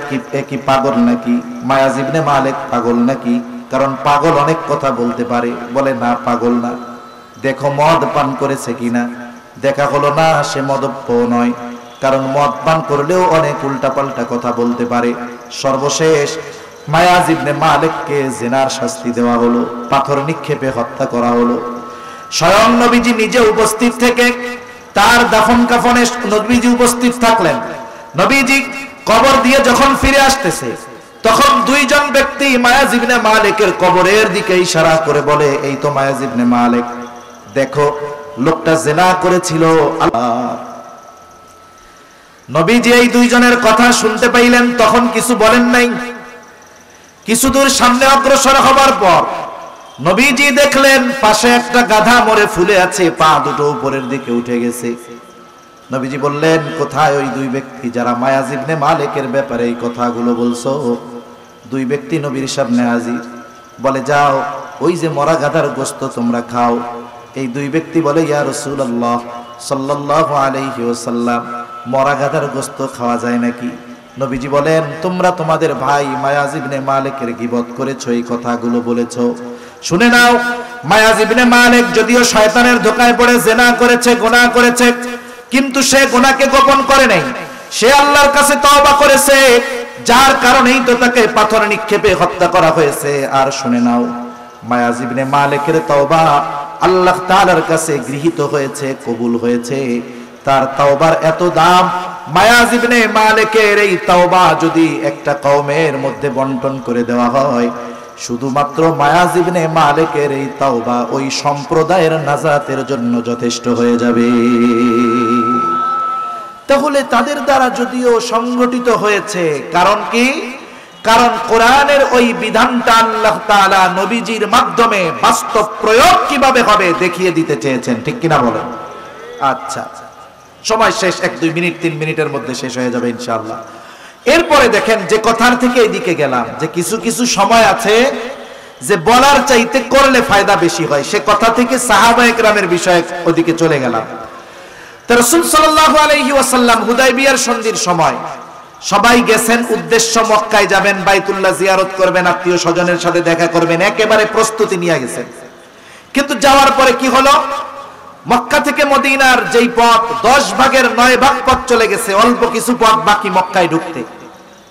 [SPEAKER 1] কি পাগল নাকি, মায়াজ ইবনে মালিক পাগল নাকি? কারণ পাগল অনেক কথা বলতে পারে। বলে না, পাগল না। দেখো মদ পান করেছে কিনা। দেখা হলো না সে মদ্যপ নয়, কারণ মদ পান করলেও অনেক উল্টাপাল্টা কথা বলতে পারে। সর্বশেষ মায়াজ ইবনে মালিককে জিনার শাস্তি দেওয়া হলো, পাথর নিক্ষেপে হত্যা করা হলো। স্বয়ং নবীজি নিজে উপস্থিত থেকে তার দাফন কাফনে নবীজি উপস্থিত থাকলেন। নবীজি কবর দিয়ে যখন ফিরে আসতেছে, তখন দুইজন ব্যক্তি মায়াজ ইবনে মালিকের কবরের দিকে ইশারা করে বলে, এই তো মায়াজ ইবনে মালিক, দেখো লোকটা জিনা করেছিল। নবীজি এই দুইজনের কথা শুনতে পাইলেন, তখন কিছু বলেন নাই। কিছু দূর সামনে অগ্রসর হবার পর নবীজি দেখলেন পাশে একটা গাধা মরে ফুলে আছে, পা দুটো উপরের দিকে উঠে গেছে। নবীজি বললেন, কোথায় ওই দুই ব্যক্তি যারা মায়াজ ইবনে মালিকের ব্যাপারে এই কথাগুলো বলছো? দুই ব্যক্তি নবীর সামনে হাজির। বলে, যাও ওই যে মরা গাধার গোশত তোমরা খাও। এই দুই ব্যক্তি বলে, ইয়া রাসূলুল্লাহ সাল্লাল্লাহু আলাইহি ওয়াসাল্লাম, মরা গাধার গোশত খাওয়া যায় নাকি? নবীজি বলেন, তোমরা তোমাদের ভাই মায়াজ ইবনে মালিকের গীবত করেছো, এই কথাগুলো বলেছো। শুনে নাও, মায়াজ ইবনে মালিক যদিও শয়তানের ধোঁকায় পড়ে জিনা করেছে, গুনাহ করেছে, কিন্তু সে গুনাহকে গোপন করে নাই, সে আল্লাহর কাছে তওবা করেছে, যার কারণেই তো তাকে পাথর নিক্ষেপে হত্যা করা হয়েছে। আর শুনে নাও, মায়াজ ইবনে মালিকের তওবা আল্লাহ তাআলার কাছে গৃহীত হয়েছে, কবুল হয়েছে। তার তাওবার এত দাম, মায়াজ ইবনে মালিকের এই তাওবা যদি একটা কওমের মধ্যে বন্টন করে দেওয়া হয়, শুধুমাত্র মায়াজ ইবনে মালিকের এই তাওবা ওই সম্প্রদায়ের নাজাতের জন্য যথেষ্ট হয়ে যাবে। তাহলে তাদের দ্বারা যদিও সংগঠিত হয়েছে, কারণ কি? কারণ কোরআনের ওই বিধানটা আল্লাহ তাআলা নবীজির মাধ্যমে বাস্তব প্রয়োগ কিভাবে হবে দেখিয়ে দিতে চেয়েছেন, ঠিক কিনা বলেন? আচ্ছা, সময় শেষ, 1-2 মিনিট 3 মিনিটের মধ্যে শেষ হয়ে যাবে ইনশাআল্লাহ। এরপরে দেখেন যে কথার থেকে এদিকে গেলাম, যে কিছু কিছু সময় আছে যে বলার চাইতে করলে ফায়দা বেশি হয়, সে কথা থেকে সাহাবায়ে কেরামের বিষয়ে ওদিকে চলে গেলাম। তো রাসূল সাল্লাল্লাহু আলাইহি ওয়াসাল্লাম হুদায়বিয়ার সন্ধির সময় সবাই গেছেন, উদ্দেশ্য মক্কায় যাবেন, বাইতুল্লাহ জিয়ারত করবেন, আত্মীয় স্বজনের সাথে দেখা করবেন, একেবারে প্রস্তুতি নিয়ে গেছেন। কিন্তু যাওয়ার পরে কি হলো? মক্কা থেকে মদিনার যেই পথ 10 ভাগের 9 ভাগ পথ চলে গেছে, অল্প কিছু পথ বাকি মক্কায় ঢুকতে।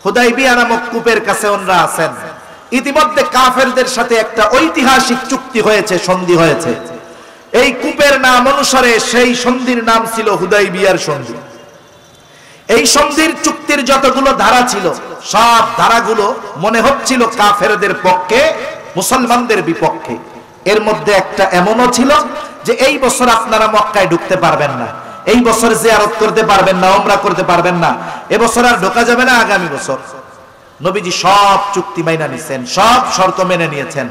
[SPEAKER 1] হুদায়বিয়া নামক কূপের কাছে ওনরা আছেন। ইতিমধ্যে কাফেরদের সাথে একটা ঐতিহাসিক চুক্তি হয়েছে, সন্ধি হয়েছে। এই কূপের নাম অনুসারে সেই সন্ধির নাম ছিল হুদায়বিয়ার সন্ধি। এই সন্ধির চুক্তির যতগুলো ধারা ছিল, সব ধারাগুলো মনে হচ্ছিল কাফেরদের পক্ষে, মুসলমানদের বিপক্ষে। এর মধ্যে একটা এমনও ছিল যে এই বছর আপনারা মক্কায় ঢুকতে পারবেন না, এই বছর জিয়ারত করতে পারবেন না, উমরা করতে পারবেন না, এবছর আর ঢোকা যাবে না, আগামী বছর। নবীজি সব চুক্তি মাইনা নিয়েছেন, সব শর্ত মেনে নিয়েছেন।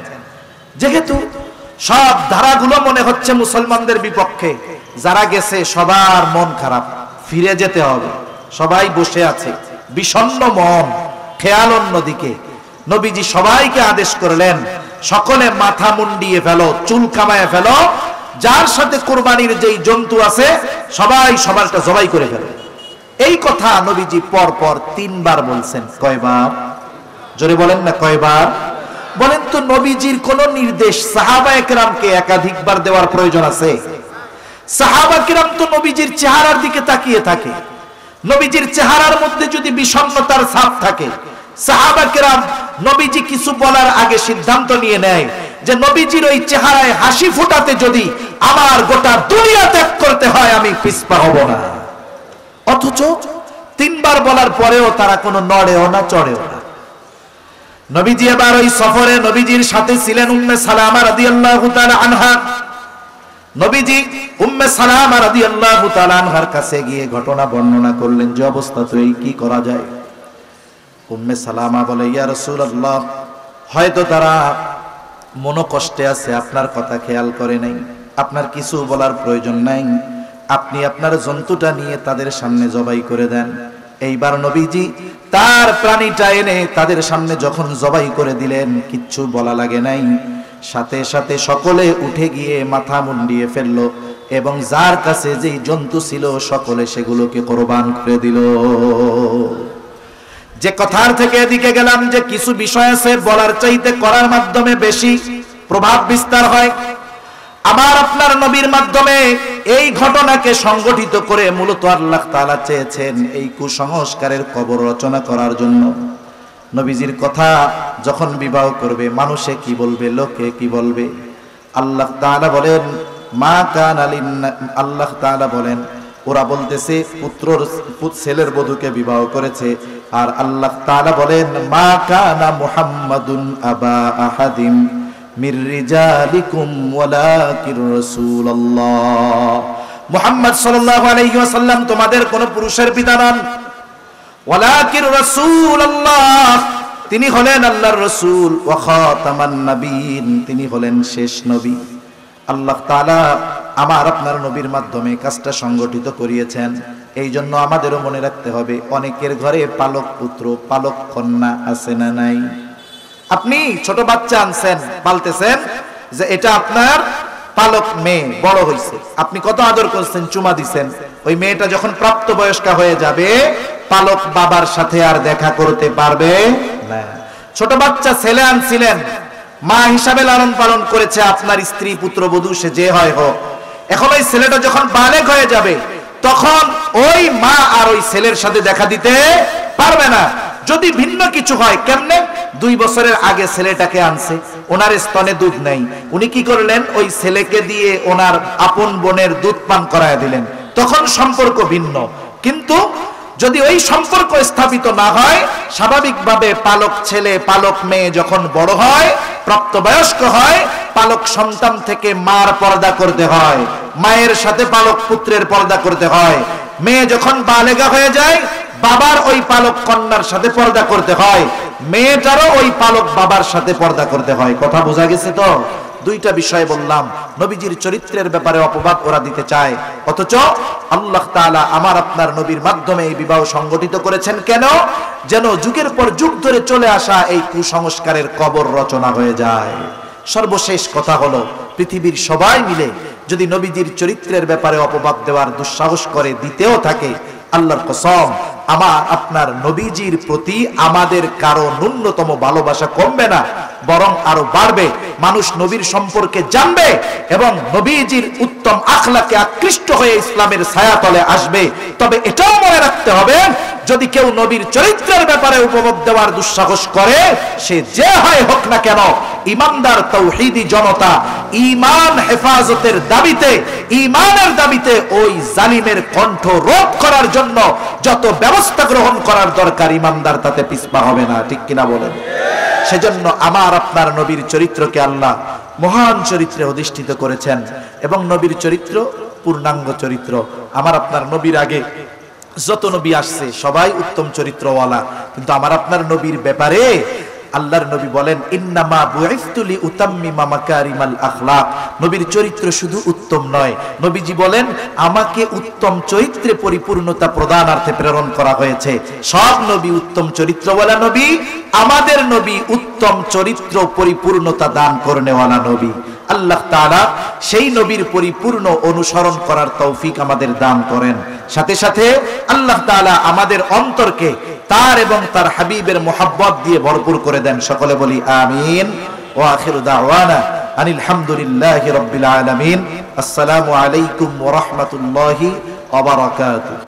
[SPEAKER 1] যেহেতু সব ধারাগুলো মনে হচ্ছে মুসলমানদের বিপক্ষে, যারা গেছে সবার মন খারাপ, ফিরে যেতে হবে। সবাই বসে আছে বিষণ্ণ মন, খেয়াল অন্যদিকে। নবীজি সবাইকে আদেশ করলেন, সকলে মাথা মুন্ডিয়ে ফেলো, চুল কামায় ফেলো, যার সাথে কুরবানির যেই জন্তু আছে সবাই সবারটা জবাই করে ফেলো। এই কথা নবীজি পর পর 3 বার বলছেন। কয়বার? জোরে বলেন না, কয়বার? বলেন তো, নবীজির কোন নির্দেশ সাহাবায়ে কেরামকে একাধিকবার দেওয়ার প্রয়োজন আছে? সাহাবা কেরাম তো নবীজির চেহারার দিকে তাকিয়ে থাকে। নবীজির চেহারার মধ্যে যদি বিষণ্ণতার ছাপ থাকে, সাহাবা কেরাম নবীজি কিছু বলার আগে সিদ্ধান্ত নিয়ে নেয় যে নবীজির ওই চেহারায় হাসি ফোটাতে যদি আমার গোটা দুনিয়া ত্যাগ করতে হয়, আমি পিছপা হব না। অথচ 3 বার বলার পরেও তারা কোনো নড়েও না, চড়েও না। নবীজি এবার ওই সফরে নবীজির সাথে ছিলেন উম্মে সালামা রাদিয়াল্লাহু তাআলা আনহা। নবীজি উম্মে সালামা রাদিয়াল্লাহু তাআলা আনহার কাছে গিয়ে ঘটনা বর্ণনা করলেন যে অবস্থা তো এই, কি করা যায়? উম্মে সালামা বলে, ইয়া রাসূলুল্লাহ, হয়তো তারা মনোকষ্টে আছে, আপনার কথা খেয়াল করে নাই, আপনার কিছু বলার প্রয়োজন নাই, আপনি আপনার জন্তুটা নিয়ে তাদের সামনে জবাই করে দেন। এইবার নবীজি তার প্রাণীটা এনে তাদের সামনে যখন জবাই করে দিলেন, কিচ্ছু বলা লাগে নাই, সাথে সাথে সকলে উঠে গিয়ে মাথা মুন্ডিয়ে ফেললো এবং যার কাছে যেই জন্তু ছিল সকলে সেগুলোকে কোরবান করে দিল। যে কথার থেকে এদিকে গেলাম যে কিছু বিষয় আছে বলার চাইতে করার মাধ্যমে বেশি প্রভাব বিস্তার হয়। আমার আপনার নবীর মাধ্যমে এই ঘটনাকে সংগঠিত করে মূলত আল্লাহ তাআলা চেয়েছেন এই কুসংস্কারের কবর রচনা করার জন্য। নবীজির কথা যখন বিবাহ করবে, মানুষে কি বলবে, লোকে কি বলবে? আল্লাহ তাআলা বলেন মা কানা আল্লাহ তাআলা বলেন ওরা বলতেছে ছেলের বধূকে বিবাহ করেছে, আর আল্লাহ তাআলা বলেন মা কানা মুহাম্মাদুন আবা আহাদিম মির রিজালিকুম ওয়ালাকির রাসূলুল্লাহ। মুহাম্মদ সাল্লাল্লাহু আলাইহি ওয়াসাল্লাম তোমাদের কোন পুরুষের পিতা নন, ওয়ালাকির রাসূলুল্লাহ, তিনি হলেন আল্লাহর রাসূল, ওয়া খাতামান নবীন, তিনি হলেন শেষ নবী। আল্লাহ তাআলা আমার আপনার নবীর মাধ্যমে কাজটা সংগঠিত করিয়েছেন। এই জন্য আমাদেরও মনে রাখতে হবে, অনেকের ঘরে পালক পুত্র পালক কন্যা আছে না নাই? আপনি ছোট বাচ্চা আনছেন, পালতেছেন, যে এটা আপনার পালক মেয়ে, বড় হইছে, আপনি কত আদর করছেন, চুমা দিছেন। ওই মেয়েটা যখন প্রাপ্তবয়স্কা হয়ে যাবে, পালক বাবার সাথে আর দেখা করতে পারবে না। ছোট বাচ্চা ছেলে আনছিলেন, মা হিসাবে লালন পালন করেছে আপনার স্ত্রী, পুত্রবধূ, সে যে হয় হোক। এখন ওই ছেলেটা যখন বালেগ হয়ে যাবে, তখন ওই মা আর ওই ছেলের সাথে দেখা দিতে পারবে না। যদি ভিন্ন কিছু হয়, কেমনে? 2 বছরের আগে ছেলেটাকে আনছে, ওনার স্তনে দুধ নেই, উনি কি করলেন, ওই ছেলেকে দিয়ে ওনার আপন বোনের দুধ পান করায় দিলেন, তখন সম্পর্ক ভিন্ন। কিন্তু যদি ওই সম্পর্ক স্থাপিত না হয়, স্বাভাবিকভাবে পালক ছেলে পালক মেয়ে যখন বড় হয়, প্রাপ্তবয়স্ক হয়, পালক সন্তান থেকে মার পর্দা করতে হয়, মায়ের সাথে পালক পুত্রের পর্দা করতে হয়। মেয়ে যখন বালেগা হয়ে যায়, বাবার ওই পালক কন্যার সাথে পর্দা করতে হয়, মেয়েটারও ওই পালক বাবার সাথে পর্দা করতে হয়। কথা বোঝা গেছে তো? দুইটা বিষয় বললাম। নবীজির চরিত্রের ব্যাপারে অপবাদ ওরা দিতে চায়, অথচ আল্লাহ তাআলা আমার আপনার নবীর মাধ্যমে এই বিবাহ সংগঠিত করেছেন কেন? যেন যুগের পর যুগ ধরে চলে আসা এই কুসংস্কারের কবর রচনা হয়ে যায়। সর্বশেষ কথা হলো, পৃথিবীর সবাই মিলে যদি নবীজির চরিত্রের ব্যাপারে অপবাদ দেওয়ার দুঃসাহস করে, দিতেও থাকে, আল্লাহর কসম আমার আপনার নবীজির প্রতি আমাদের কারো ন্যূনতম ভালোবাসা কমবে না, বরং আরো বাড়বে। মানুষ নবীর সম্পর্কে জানবে এবং নবীজির উত্তম আখলাকে আকৃষ্ট হয়ে ইসলামের ছায়াতলে আসবে। তবে এটাও মনে রাখতে হবে, যদি কেউ নবীর চরিত্রের ব্যাপারে উপবাদ দেওয়ার দুঃসাহস করে, সে যে হয় হোক না কেন, ইমানদার তাওহীদি জনতা ঈমান হেফাজতের দাবিতে, ঈমানের দাবিতে ওই জালিমের কণ্ঠ রোধ করার জন্য যত ব্যবস্থা গ্রহণ করার দরকার, ঈমানদার তাতে পিছপা হবে না। ঠিক কিনা বলেন? সেজন্য আমার আপনার নবীর চরিত্রকে আল্লাহ মহান চরিত্রে অধিষ্ঠিত করেছেন, এবং নবীর চরিত্র পূর্ণাঙ্গ চরিত্র। আমার আপনার নবীর আগে যত নবী আসছে সবাই উত্তম চরিত্রওয়ালা, কিন্তু আমার আপনার নবীর ব্যাপারে আল্লাহর নবী বলেন, ইন্নামা বুইসতু লিউতাম্মিমা মাকারিমাল আখলাক। নবীর চরিত্র শুধু উত্তম নয়, নবীজি বলেন আমাকে উত্তম চরিত্রে পরিপূর্ণতা প্রদানার্থে প্রেরণ করা হয়েছে। সব নবী উত্তম চরিত্রওয়ালা নবী, আমাদের নবী উত্তম চরিত্র পরিপূর্ণতা দান করনেওয়ালা নবী। আল্লাহ তাআলা সেই নবীর পরিপূর্ণ অনুসরণ করার তৌফিক আমাদের দান করেন। সাথে সাথে আল্লাহ তাআলা আমাদের অন্তরকে তার এবং তার হাবিবের মুহাব্বত দিয়ে ভরপুর করে দেন। সকলে বলি আমিন। ওয়া আখিরু দাওয়ানা আনিল হামদুলিল্লাহি রাব্বিল আলামিন। আসসালামু আলাইকুম ওয়া রাহমাতুল্লাহি ওয়া বারাকাতুহু।